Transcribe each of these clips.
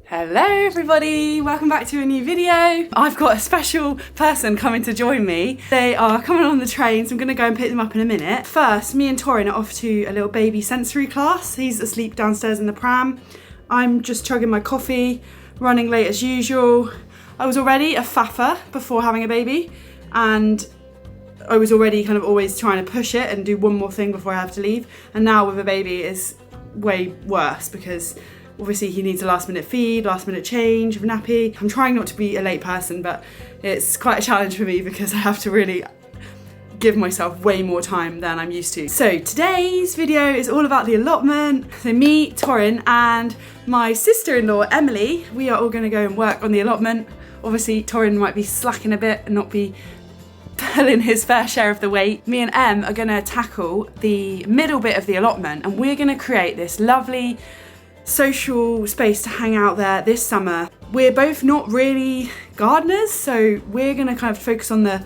Hello everybody, welcome back to a new video. I've got a special person coming to join me. They are coming on the train, so I'm gonna go and pick them up in a minute. First, me and Torin are off to a little baby sensory class. He's asleep downstairs in the pram. I'm just chugging my coffee, running late as usual. I was already a faffer before having a baby, and I was already kind of always trying to push it and do one more thing before I have to leave. And now with a baby it's way worse because obviously he needs a last minute feed, last minute change of nappy. I'm trying not to be a late person, but it's quite a challenge for me because I have to really give myself way more time than I'm used to. So today's video is all about the allotment. So me, Torin, and my sister-in-law, Emily, we are all gonna go and work on the allotment. Obviously Torin might be slacking a bit and not be pulling his fair share of the weight. Me and Em are gonna tackle the middle bit of the allotment, and we're gonna create this lovely social space to hang out there this summer. We're both not really gardeners, so we're gonna kind of focus on the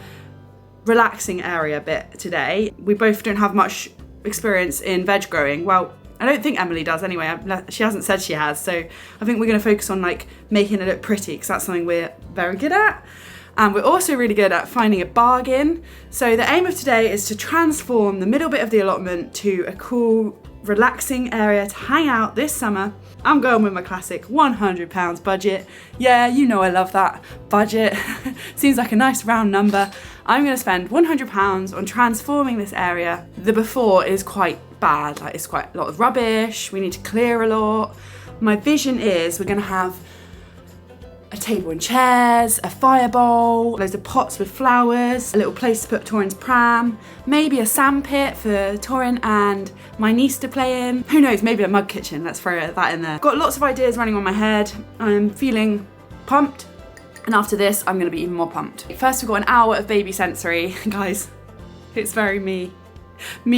relaxing area bit today. We both don't have much experience in veg growing. Well, I don't think Emily does anyway. She hasn't said she has, so I think we're gonna focus on like making it look pretty because that's something we're very good at. And we're also really good at finding a bargain. So the aim of today is to transform the middle bit of the allotment to a cool, relaxing area to hang out this summer. I'm going with my classic £100 budget. Yeah, you know I love that budget. Seems like a nice round number. I'm gonna spend £100 on transforming this area. The before is quite bad, like it's quite a lot of rubbish, we need to clear a lot. My vision is we're gonna have a table and chairs, a fire bowl, loads of pots with flowers, a little place to put Torin's pram, maybe a sand pit for Torin and my niece to play in. Who knows, maybe a mug kitchen, let's throw that in there. Got lots of ideas running on my head. I'm feeling pumped, and after this I'm gonna be even more pumped. First we've got an hour of baby sensory. Guys, it's very me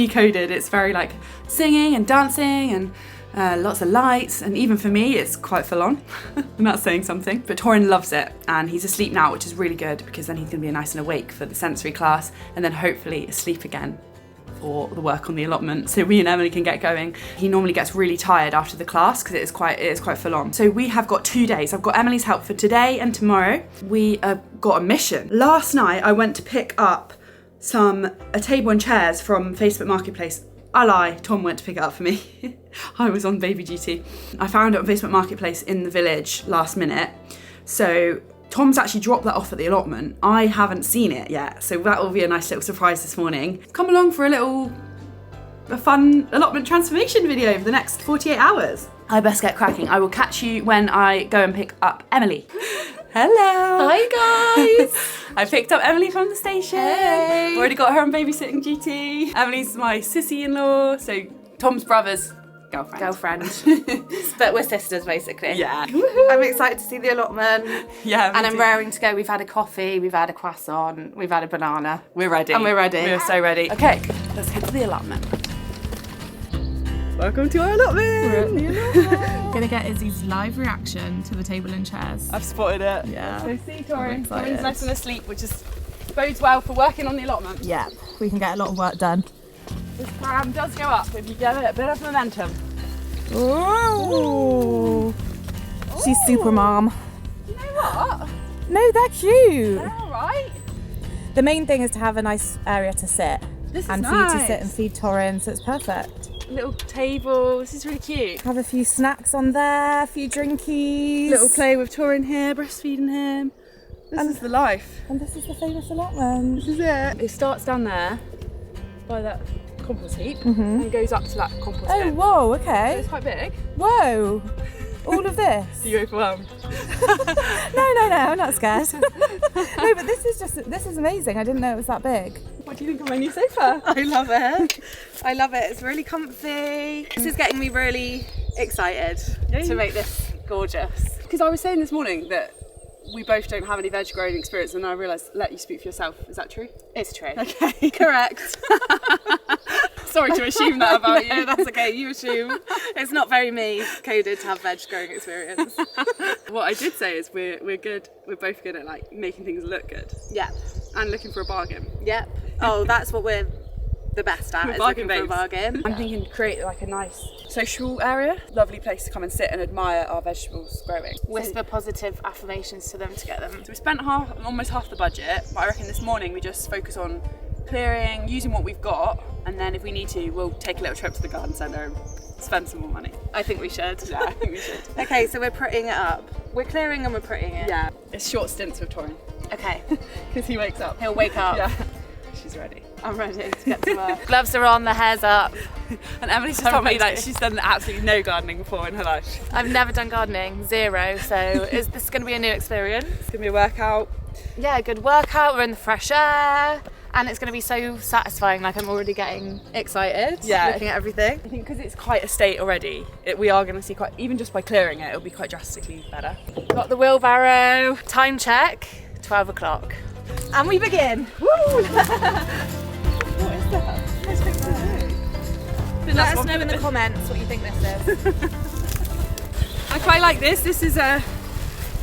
coded. It's very like singing and dancing and lots of lights, and even for me it's quite full on. I'm not saying something, but Torin loves it and he's asleep now, which is really good because then he's gonna be nice and awake for the sensory class and then hopefully asleep again for the work on the allotment so we and Emily can get going. He normally gets really tired after the class because it is quite full on. So we have got 2 days. I've got Emily's help for today and tomorrow. We got a mission. Last night I went to pick up a table and chairs from Facebook Marketplace. I lie, Tom went to pick it up for me. I was on baby duty. I found it on Facebook Marketplace in the village last minute. So Tom's actually dropped that off at the allotment. I haven't seen it yet, so that will be a nice little surprise this morning. Come along for a fun allotment transformation video over the next 48 hours. I best get cracking. I will catch you when I go and pick up Emily. Hello. Hi guys. I picked up Emily from the station. Hey. Already got her on babysitting duty. Emily's my sissy-in-law, so Tom's brother's girlfriend. But we're sisters basically. Yeah. I'm excited to see the allotment. Yeah. And I'm raring to go. We've had a coffee, we've had a croissant, we've had a banana. We're ready. And we're ready. We're so ready. Okay, let's head to the allotment. Welcome to our allotment. Gonna get Izzy's live reaction to the table and chairs. I've spotted it. Yeah. So see Torin. Excited. Torin's nice and asleep, which is bodes well for working on the allotment. Yeah, we can get a lot of work done. This pram does go up if you give it a bit of momentum. Ooh. She's super mom. You know what? No, they're cute. They're alright. The main thing is to have a nice area to sit. This is and nice. for you to sit and feed Torin, so it's perfect. Little table, this is really cute. Have a few snacks on there, a few drinkies. Little play with Torin here, breastfeeding him. This is the life. And this is the famous allotment. This is it. It starts down there by that compost heap and goes up to that compost Oh, bin. whoa, So okay. it's quite big. Whoa. All of this? Are you overwhelmed? No, I'm not scared. No, but this is amazing. I didn't know it was that big. What do you think of my new sofa? I love it. I love it. It's really comfy. This is getting me really excited to make this gorgeous. Because I was saying this morning that we both don't have any veg growing experience, and I realised, let you speak for yourself. Is that true? It's true. Okay. Correct. Sorry to assume that about No, you. that's okay. You assume. It's not very me coded to have veg growing experience. What I did say is we're good. We're both good at like making things look good Yeah. and looking for a bargain. Yep. Oh, that's what we're the best at, is bargain looking for a babes. bargain. I'm thinking to create like a nice social area, lovely place to come and sit and admire our vegetables growing. Whisper positive affirmations to them to get them. So we spent almost half the budget, but I reckon this morning we just focus on clearing, using what we've got, and then if we need to, we'll take a little trip to the garden centre and spend some more money. I think we should. Yeah, I think we should. Okay, so we're prettying it up. We're clearing and we're prettying it. Yeah, it's short stints with Torin, Okay. because he wakes up. He'll wake up. Yeah, she's ready. I'm ready to get to work. Gloves are on, the hair's up. And Emily's just told me like she's done absolutely no gardening before in her life. I've never done gardening, zero, so is this going to be a new experience? It's gonna be a workout. Yeah, a good workout, we're in the fresh air, and it's going to be so satisfying, like I'm already getting excited Yeah. looking at everything. I think because it's quite a state already, we are going to see quite, even just by clearing it, it'll be quite drastically better. Got the wheelbarrow, time check, 12 o'clock. And we begin. Woo! What is that? Let us know in the comments what you think this is. I quite like this. This is a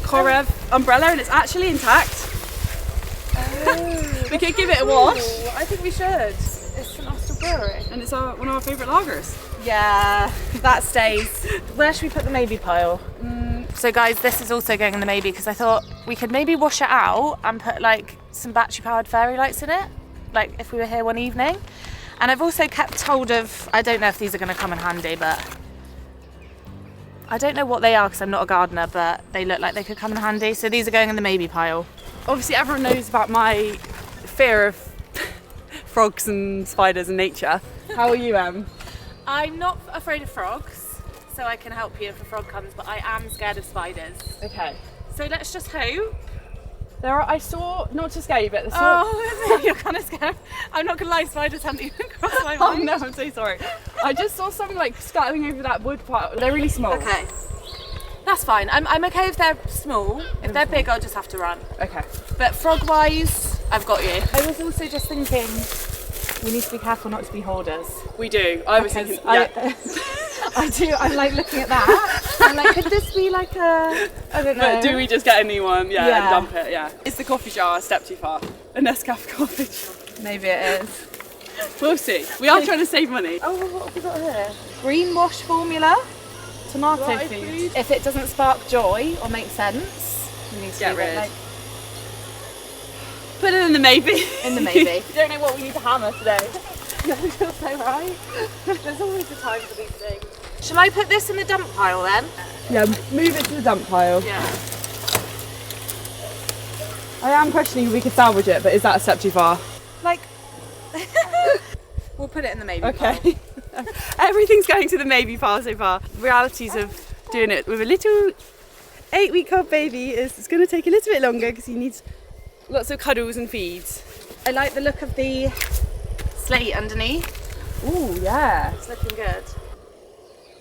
Korev umbrella and it's actually intact. We could give it a wash. I think we should. It's St Austell Brewery. And it's one of our favourite lagers. Yeah, that stays. Where should we put the maybe pile? So guys, this is also going in the maybe because I thought we could maybe wash it out and put like some battery powered fairy lights in it, like if we were here one evening. And I've also kept hold of, I don't know if these are going to come in handy, but I don't know what they are because I'm not a gardener, but they look like they could come in handy. So these are going in the maybe pile. Obviously everyone knows about my fear of frogs and spiders and nature. How are you, Em? I'm not afraid of frogs, so I can help you if a frog comes, but I am scared of spiders. Okay. So let's just hope. I saw, not to scare you, but You're kind of scared. I'm not gonna lie, spiders haven't even crossed my Oh mind. no, I'm so sorry. I just saw something like scattering over that wood pile. They're really small. Okay, that's fine. I'm okay if they're small. If they're big, I'll just have to run. Okay. But frog-wise, I've got you. I was also just thinking, we need to be careful not to be hoarders. We do. I was thinking, yeah. I do. I'm like looking at that. I'm like, could this be like a? I don't know. But do we just get a new one? Yeah, Yeah. and dump it, yeah. Is the coffee jar a step too far? A Nescafe coffee? Maybe it is. We'll see. We are trying to save money. Oh, what have we got here? Green wash formula, tomato Dry food. food. If it doesn't spark joy or make sense, we need to Get leave it, rid. like, Put it in the maybe. in the maybe. We don't know what we need to hammer today. You're so right. There's always a time for these things. Shall I put this in the dump pile then? Yeah, move it to the dump pile. Yeah. I am questioning if we could salvage it, but is that a step too far? Like, we'll put it in the maybe pile. Okay. Everything's going to the maybe pile so far. Realities of doing it with a little 8-week-old baby is it's going to take a little bit longer because he needs lots of cuddles and feeds. I like the look of the slate underneath. Ooh, yeah. It's looking good.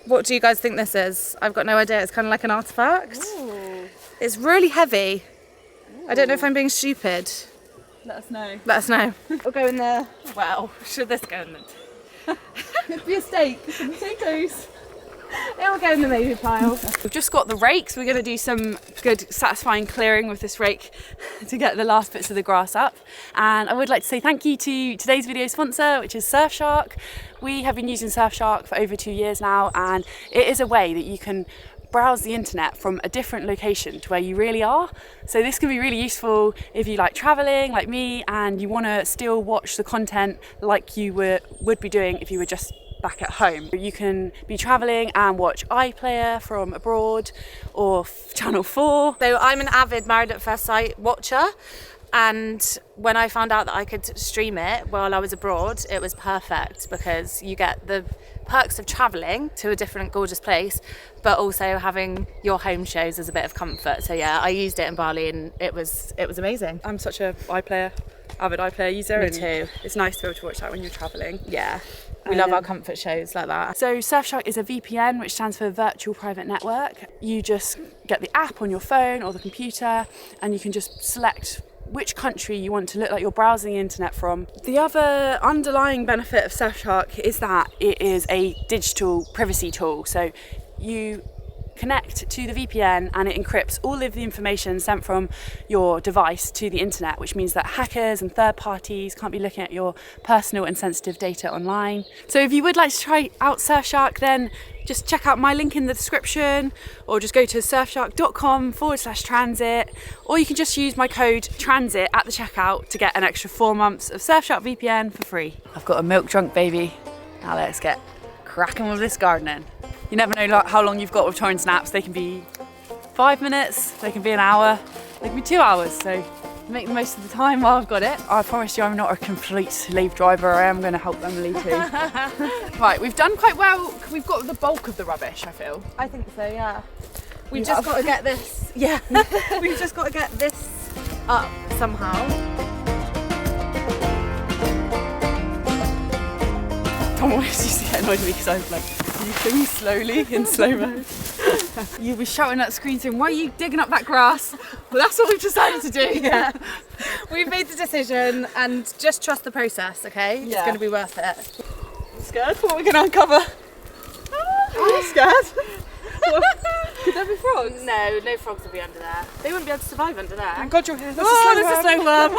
What do you guys think this is? I've got no idea. It's kind of like an artifact. Ooh. It's really heavy. I don't know if I'm being stupid. Let us know. Let us know. We'll go in there. Well, should this go in there? Could be a steak. Potatoes. It'll go in the maybe pile. We've just got the rakes. We're going to do some good satisfying clearing with this rake to get the last bits of the grass up. And I would like to say thank you to today's video sponsor, which is Surfshark. We have been using Surfshark for over 2 years now, and it is a way that you can browse the internet from a different location to where you really are. So this can be really useful if you like traveling like me and you want to still watch the content like you would be doing if you were just back at home. You can be travelling and watch iPlayer from abroad or Channel 4. So I'm an avid Married at First Sight watcher, and when I found out that I could stream it while I was abroad, it was perfect because you get the perks of travelling to a different gorgeous place, but also having your home shows as a bit of comfort. So yeah, I used it in Bali and it was amazing. I'm such a avid iPlayer user. Me and too. It's nice to be able to watch that when you're travelling. Yeah. We love our comfort shows like that. So Surfshark is a VPN, which stands for Virtual Private Network. You just get the app on your phone or the computer and you can just select which country you want to look like you're browsing the internet from. The other underlying benefit of Surfshark is that it is a digital privacy tool. So you connect to the VPN and it encrypts all of the information sent from your device to the internet, which means that hackers and third parties can't be looking at your personal and sensitive data online. So if you would like to try out Surfshark, then just check out my link in the description, or just go to surfshark.com/transit, or you can just use my code TRANSIT at the checkout to get an extra 4 months of Surfshark VPN for free. I've got a milk drunk baby. Now let's get cracking with this gardening. You never know how long you've got with torrent snaps. They can be 5 minutes, they can be an hour, they can be 2 hours. So make the most of the time while I've got it. I promise you I'm not a complete slave driver. I am going to help Emily too. Right, we've done quite well. We've got the bulk of the rubbish, I feel. I think so, yeah. We've just got to get this, yeah. We've just got to get this up somehow. Tom always used to get annoyed with me because I was like, can you film me slowly in slow-mo? You'll be shouting at the screen saying, why are you digging up that grass? Well, that's what we've decided to do. Yeah. We've made the decision and just trust the process, okay? Yeah. It's going to be worth it. I'm scared. What are we going to uncover? I'm scared. Could there be frogs? No, no frogs will be under there. They wouldn't be able to survive under there. Oh God, you're here. That's There's a slow worm.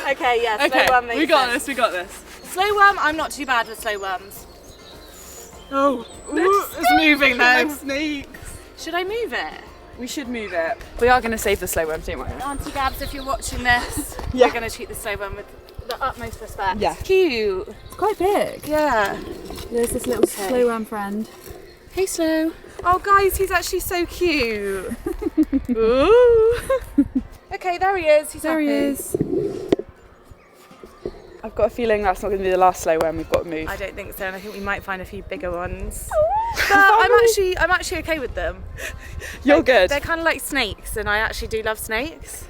Okay, yeah, slow worm makes we got sense. this, we got this. Slow worm, I'm not too bad with slow worms. Oh, it's moving though. Like snakes. Should I move it? We should move it. We are going to save the slow worms, don't worry. Auntie Gabs, if you're watching this, Yeah. we're going to treat the slow worm with the utmost respect. Yeah. Cute. It's quite big. Yeah. There's this little slow worm friend. Hey, Slow. Oh, guys, he's actually so cute. Ooh. Okay, there he is. He's There he happy. is. I've got a feeling that's not going to be the last slow worm we've got to move. I don't think so, and I think we might find a few bigger ones. But I'm actually okay with them. You're good. They're kind of like snakes, and I actually do love snakes.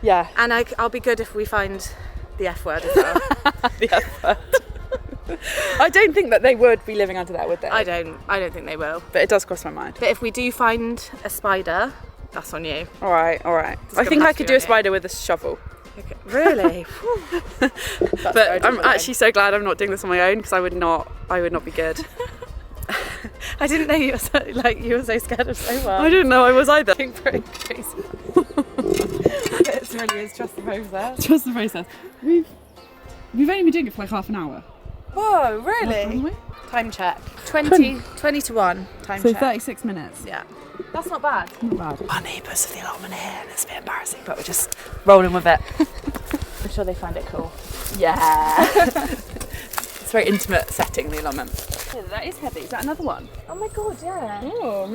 Yeah. And I'll be good if we find the F word as well. The F word. I don't think that they would be living under there, would they? I don't think they will. But it does cross my mind. But if we do find a spider, that's on you. All right. I gonna think I have to could be do a on you. spider with a shovel. Okay. Really? But I'm actually so glad I'm not doing this on my own, because I would not be good. I didn't know you were so scared of slow worms. I didn't know I was either. Being very crazy. It really is trust the process. Trust the process. We've only been doing it for like half an hour. Whoa, really? Time check. 20 to 1 time So check. 36 minutes. Yeah. That's not bad. Not bad. Our neighbours of the allotment are here, and it's a bit embarrassing, but we're just rolling with it. I'm sure they find it cool. Yeah. It's a very intimate setting, the allotment. Yeah, that is heavy. Is that another one? Oh my god, yeah. Oh,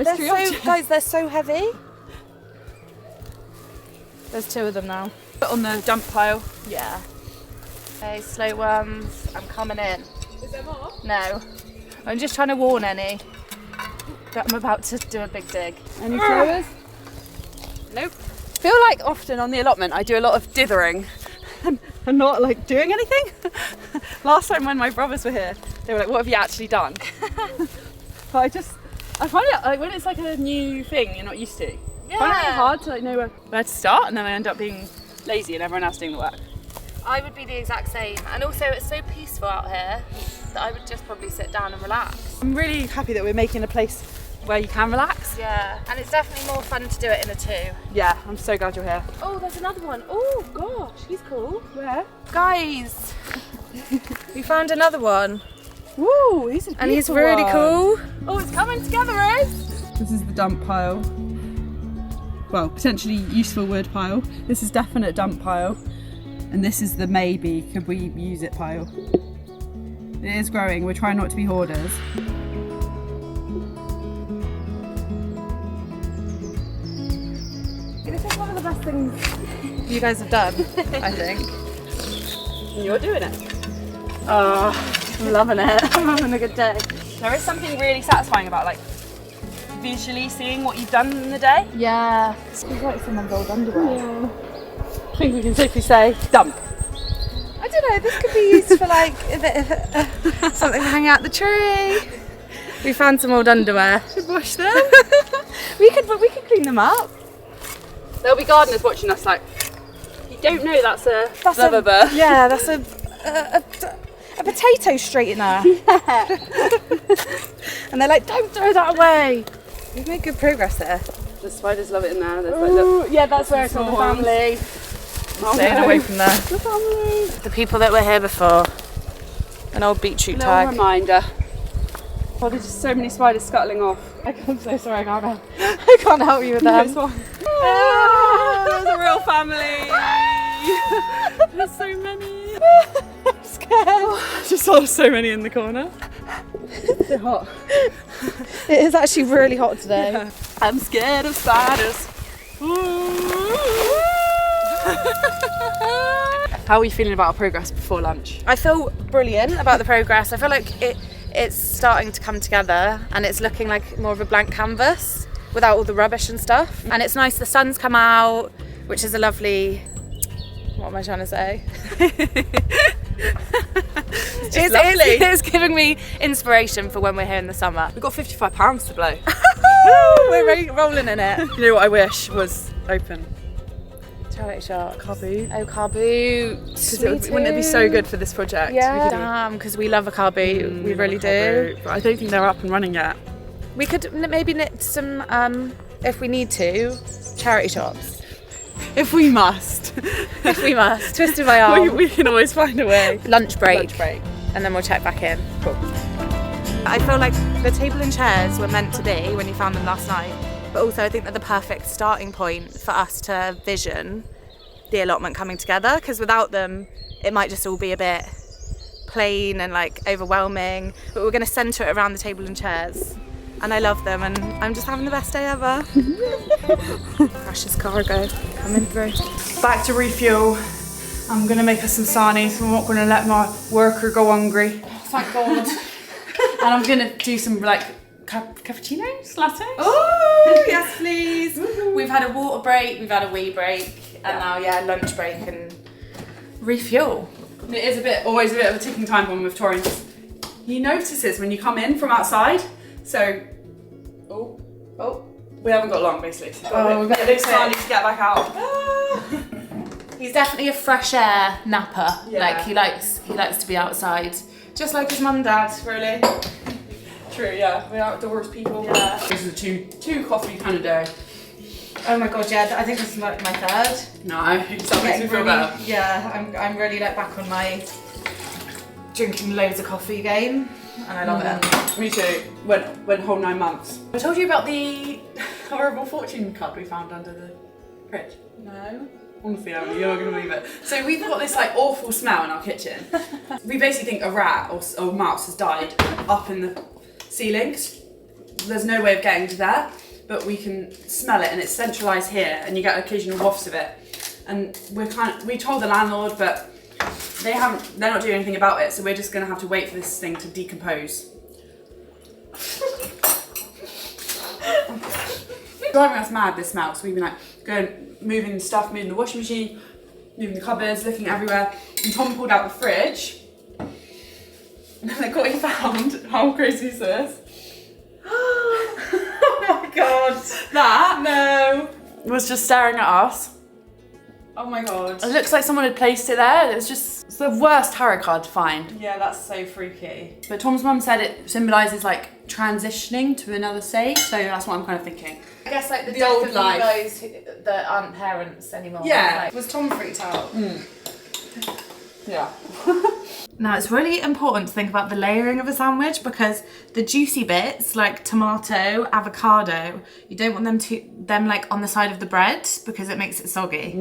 Guys, they're so heavy. There's 2 of them now. Put on the dump pile. Yeah. Okay, slow worms, I'm coming in. Is there more? No. I'm just trying to warn any that I'm about to do a big dig. Any flowers? Nope. I feel like often on the allotment I do a lot of dithering and not like doing anything. Last time when my brothers were here, they were like, what have you actually done? But I find it like when it's like a new thing you're not used to. I find it really hard to like know where to start, and then I end up being lazy and everyone else doing the work. I would be the exact same, and also it's so peaceful out here that I would just probably sit down and relax. I'm really happy that we're making a place where you can relax. Yeah, and it's definitely more fun to do it in a 2. Yeah, I'm so glad you're here. Oh, there's another one. Oh gosh, he's cool. Where? Guys, we found another one, Woo, he's a and he's really cool. Oh, it's coming together, This is the dump pile. Well, potentially useful wood pile. This is definite dump pile. And this is the maybe, could we use it pile. It is growing, we're trying not to be hoarders. This is one of the best things you guys have done, I think. And you're doing it. Oh, I'm loving it. I'm having a good day. There is something really satisfying about like visually seeing what you've done in the day. Yeah. It's like someone's old underwear. I think we can safely say dump. I don't know, this could be used for like something to hang out the tree. We found some old underwear. Should wash them. we could clean them up. There'll be gardeners watching us like, you don't know that's a blah, blah, blah. Yeah, that's a a potato straightener. And they're like, don't throw that away. We've made good progress there. The spiders love it in there. There's Ooh, yeah, that's where it's all the small ones. family. Oh, Staying no. away from there. The family. The people that were here before. An old beetroot Little tag. reminder. Oh, there's just so many spiders scuttling off. I'm so sorry, I can't help. I can't help you with them. There's a real family. There's so many. I'm scared. I just saw so many in the corner. It's so hot. It is actually really hot today. Yeah. I'm scared of spiders. How are you feeling about our progress before lunch? I feel brilliant about the progress. I feel like it's starting to come together and it's looking like more of a blank canvas without all the rubbish and stuff. And it's nice, the sun's come out, which is a lovely, what am I trying to say? It's giving me inspiration for when we're here in the summer. We've got £55 to blow. We're rolling in it. You know what I wish was open? Charity shop. Car boot. Oh, car boot. Because wouldn't it be so good for this project? Yeah. Damn, because we love a car boot. We really do. But I don't think they're up and running yet. We could maybe knit some, if we need to, charity shops. If we must. If we must. Twisted my arm. we can always find a way. Lunch break. Lunch break. And then we'll check back in. Cool. I feel like the table and chairs were meant to be when you found them last night, but also I think they're the perfect starting point for us to vision the allotment coming together, because without them it might just all be a bit plain and like overwhelming, but we're going to centre it around the table and chairs, and I love them and I'm just having the best day ever. Precious cargo coming through. Back to refuel. I'm going to make us some sarnies. I'm not going to let my worker go hungry. Thank God. And I'm going to do some like cappuccinos, lattes. Oh, yes please. We've had a water break, we've had a wee break, and now lunch break and refuel. It is always a bit of a ticking time bomb with Torian. He notices when you come in from outside. So, we haven't got long basically. So we've got a bit excited to get back out. He's definitely a fresh air napper. Yeah. Like he likes to be outside, just like his mum and dad, really. True, yeah. We're outdoors people. Yeah. This is a two coffee kind of day. Oh my god, yeah. I think this is like my third. No, that makes me feel better. Yeah, I'm really like back on my drinking loads of coffee game, and I love it. Me too. Went whole 9 months. I told you about the horrible fortune card we found under the fridge. No. Honestly, Emily, you're not going to believe it. So we've got this like awful smell in our kitchen. We basically think a rat or mouse has died up in the ceiling. There's no way of getting to there, but we can smell it and it's centralised here and you get occasional wafts of it. And we told the landlord, but they're not doing anything about it, so we're just going to have to wait for this thing to decompose. Driving us mad, this smell. So we've been like moving stuff, moving the washing machine, moving the cupboards, looking everywhere. And Tom pulled out the fridge. And then look what he found. How crazy is this? Oh my god. That was just staring at us. Oh my god. It looks like someone had placed it there. It's the worst tarot card to find. Yeah, that's so freaky. But Tom's mum said it symbolises like transitioning to another stage, so that's what I'm kind of thinking. I guess like the The death old of life. you guys that aren't parents anymore. Yeah. Like, was Tom freaked out? Yeah. Now it's really important to think about the layering of a sandwich, because the juicy bits like tomato, avocado, you don't want them like on the side of the bread because it makes it soggy.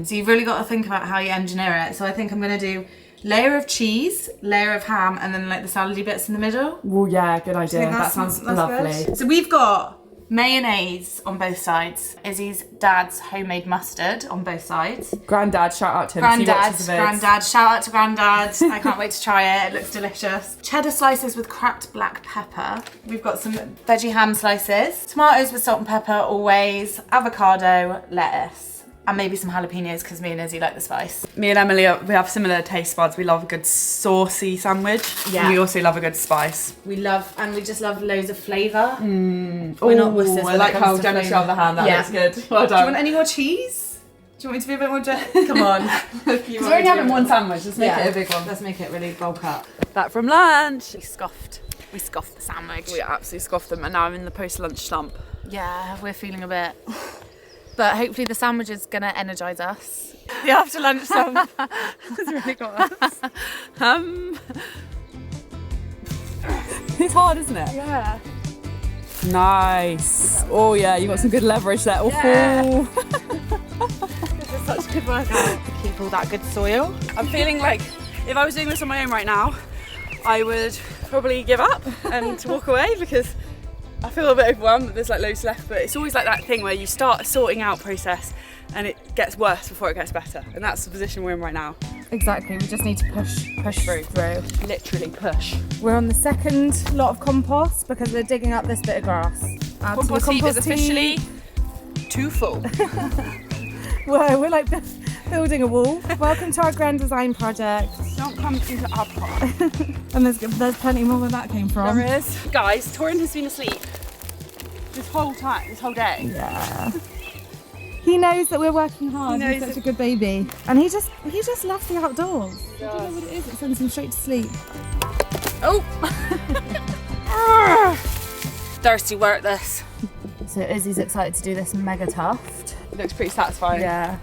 So you've really got to think about how you engineer it. So I think I'm gonna do layer of cheese, layer of ham, and then like the salady bits in the middle. Well, yeah, good idea. That sounds that's lovely. good. So we've got mayonnaise on both sides. Izzy's dad's homemade mustard on both sides. Granddad, shout out to him. Granddad, shout out to Granddad. I can't wait to try it. It looks delicious. Cheddar slices with cracked black pepper. We've got some veggie ham slices. Tomatoes with salt and pepper always. Avocado, lettuce. And maybe some jalapenos because me and Izzy like the spice. Me and Emily, we have similar taste buds. We love a good saucy sandwich. Yeah. And we also love a good spice. We just love loads of flavour. We're not wusses when I like it comes how to Jenna flavour. shoved the hand. That Yeah. looks good. Well Do you want done. any more cheese? Do you want me to be a bit more generous? Come on. Because we're only having one sandwich. Let's make it a big one. Let's make it really bulk up. Back from lunch. We scoffed the sandwich. We absolutely scoffed them, and now I'm in the post-lunch slump. Yeah, we're feeling a bit. But hopefully the sandwich is going to energise us. The after lunch slump has really got us. It's hard, isn't it? Yeah. Nice. Oh yeah, you got some good leverage there. Oh. Yeah. This is such a good workout. Keep all that good soil. I'm feeling like if I was doing this on my own right now, I would probably give up and walk away because I feel a bit overwhelmed that there's like loads left, but it's always like that thing where you start a sorting out process and it gets worse before it gets better, and that's the position we're in right now. Exactly, we just need to push through. Literally push. We're on the second lot of compost because we're digging up this bit of grass. Add to the Compost heap is compost officially too full. We're like building a wall. Welcome to our grand design project. Don't come into our pot. And there's plenty more where that came from. There is. Guys, Torin has been asleep this whole day. Yeah. He knows that we're working hard. He's such a good baby. And he just loves the outdoors. I don't know what it is, it sends him straight to sleep. Oh! Thirsty work this. So Izzy's excited to do this mega tuft. It looks pretty satisfying. Yeah.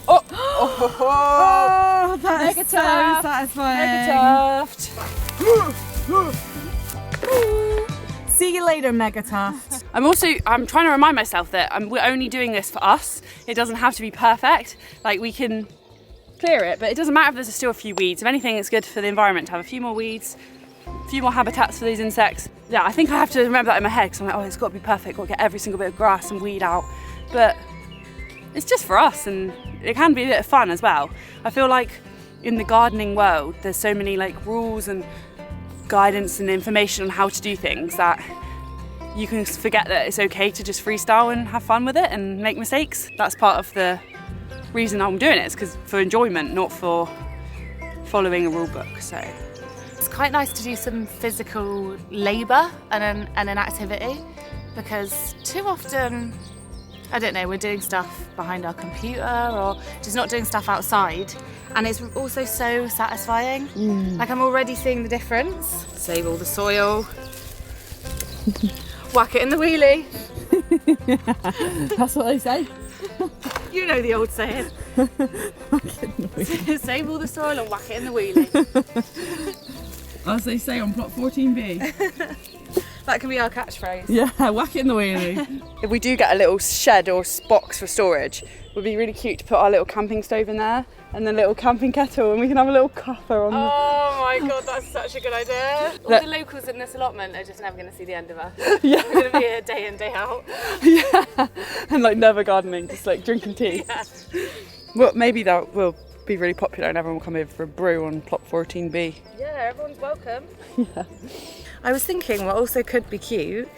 Oh! Oh, that is so tuft. satisfying. Mega tuft. See you later, mega tuft. I'm trying to remind myself that we're only doing this for us. It doesn't have to be perfect. Like, we can clear it, but it doesn't matter if there's still a few weeds. If anything, it's good for the environment to have a few more weeds, a few more habitats for these insects. Yeah, I think I have to remember that in my head because I'm like, oh, it's got to be perfect, got to get every single bit of grass and weed out. But it's just for us, and it can be a bit of fun as well. I feel like in the gardening world, there's so many like rules and guidance and information on how to do things that you can forget that it's okay to just freestyle and have fun with it and make mistakes. That's part of the reason I'm doing it, is because for enjoyment, not for following a rule book. So It's quite nice to do some physical labour and an activity, because too often, I don't know, we're doing stuff behind our computer or just not doing stuff outside, and it's also so satisfying. Like, I'm already seeing the difference. Save all the soil, whack it in the wheelie. That's what they say. You know the old saying. Save all the soil and whack it in the wheelie. As they say on plot 14B. That can be our catchphrase. Yeah, whack it in the wheelie. if we do get a little shed or box for storage, it would be really cute to put our little camping stove in there and the little camping kettle, and we can have a little cuppa on the... Oh my god, that's such a good idea. All the locals in this allotment are just never going to see the end of us. Yeah. We're going to be here day in, day out. Yeah, and like never gardening, just like drinking tea. Yeah. Well, maybe that will be really popular and everyone will come over for a brew on plot 14B. Yeah, everyone's welcome. Yeah. I was thinking what also could be cute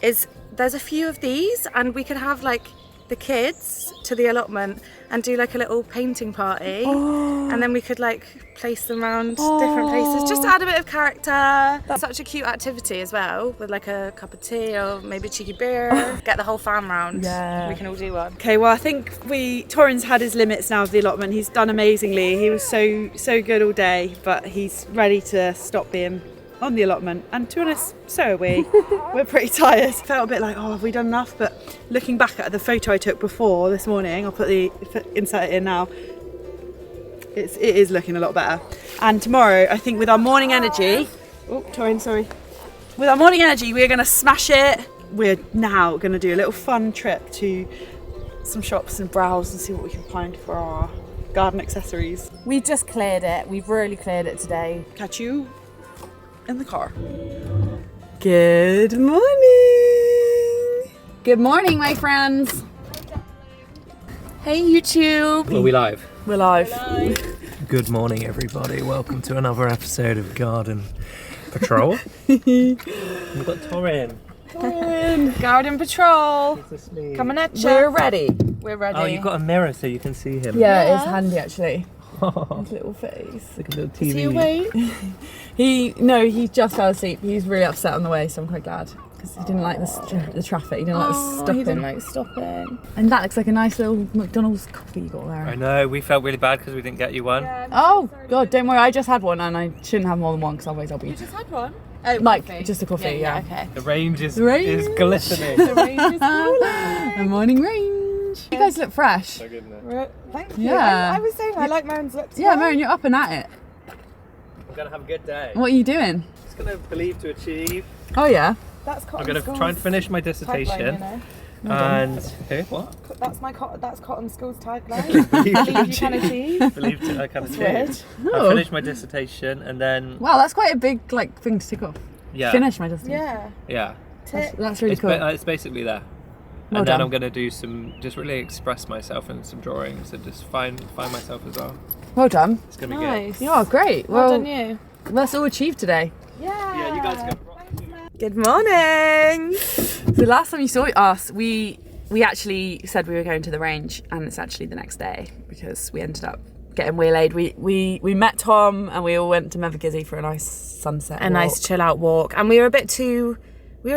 is there's a few of these, and we could have like the kids to the allotment and do like a little painting party, and then we could like place them around different places just to add a bit of character. That's such a cute activity as well, with like a cup of tea or maybe a cheeky beer. Get the whole fam round. Yeah. We can all do one. Okay, well I think Torin's had his limits now of the allotment. He's done amazingly. He was so good all day, but he's ready to stop being on the allotment, and to be honest, so are we. We're pretty tired. Felt a bit like, oh, have we done enough? But looking back at the photo I took before this morning, I'll insert it in now. It is looking a lot better. And tomorrow, I think with our morning energy, Torin, sorry. With our morning energy, we're gonna smash it. We're now gonna do a little fun trip to some shops and browse and see what we can find for our garden accessories. We've just cleared it. We've really cleared it today. Catch you in the car. Good morning. Good morning, my friends. Hey YouTube. Are we live? We're live. Good morning, everybody. Welcome to another episode of Garden Patrol. We've got Torin. Garden Patrol. This is me. Coming at you. We're ready. We're ready. Oh, you've got a mirror so you can see him. Yeah, it's handy actually. His little face. Like a little TV. Is he awake? He just fell asleep. He's really upset on the way, so I'm quite glad. because he didn't like the traffic. He didn't like the stopping. He didn't like stopping. And that looks like a nice little McDonald's coffee you got there. I know, we felt really bad because we didn't get you one. Oh God, don't worry. I just had one, and I shouldn't have more than one because otherwise I'll be. You just had one? Like Coffee. just a coffee, yeah. Okay. The range is range. glistening. The range is cooler. The morning range. You guys look fresh. So good, isn't it? Thank you. Yeah. I was saying I like Maren's look today. Yeah, Marion, you're up and at it. I'm gonna have a good day. What are you doing? Just gonna believe to achieve. Oh yeah. That's cotton I'm gonna School's try and finish my dissertation. tagline, you know? And what? That's Cotton School's tagline. Believe you can achieve. Believe to I can That's achieve. weird. I'll finish my dissertation and then Wow, that's quite a big thing to tick off. yeah, Finish my dissertation. Yeah. yeah. That's really It's, cool. it's basically there. Well And then done. I'm gonna do just really express myself in some drawings and just find myself as well. Well done. It's gonna be Nice. You are great. Well Well, done you. that's all achieved today. Yeah. good. Yeah, you guys go. Good morning. The last time you saw us, we actually said we were going to the range, and it's actually the next day because we ended up getting waylaid. We met Tom and we all went to Mevagizzy for a nice sunset. A nice chill out walk, and we were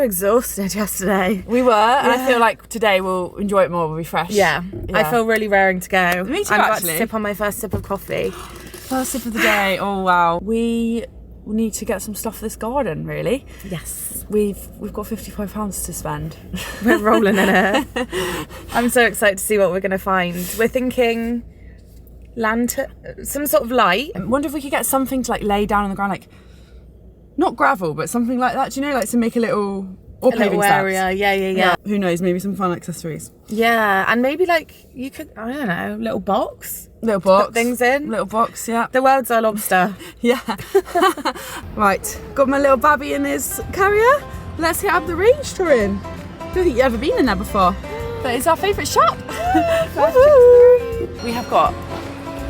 exhausted yesterday. We were, and I feel like today we'll enjoy it more. We'll be fresh. Yeah. I feel really raring to go. Me too, I'm about actually. to sip on my first sip of coffee. First sip of the day. Oh wow. We need to get some stuff for this garden. Really. Yes. We've got £55 to spend. We're rolling in it. I'm so excited to see what we're going to find. We're thinking some sort of light. I wonder if we could get something to lay down on the ground, not gravel, but something like that. Do you know, to make a little or paving Little steps. area. Yeah. Who knows? Maybe some fun accessories. Yeah, and maybe you could, I don't know, little box. Little box. Put things in. Little box. Yeah. The world's our lobster. Yeah. Right. Got my little babby in his carrier. Let's hit up the range touring. Don't think you've ever been in there before. But it's our favourite shop. We have got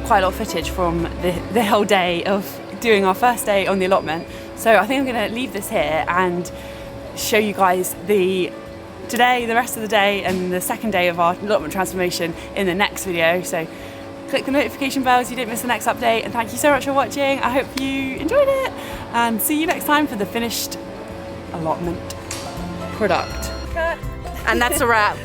quite a lot of footage from the whole day of doing our first day on the allotment. So I think I'm going to leave this here and show you guys the rest of the day and the second day of our allotment transformation in the next video. So click the notification bell so you don't miss the next update, and thank you so much for watching. I hope you enjoyed it, and see you next time for the finished allotment product. And that's a wrap.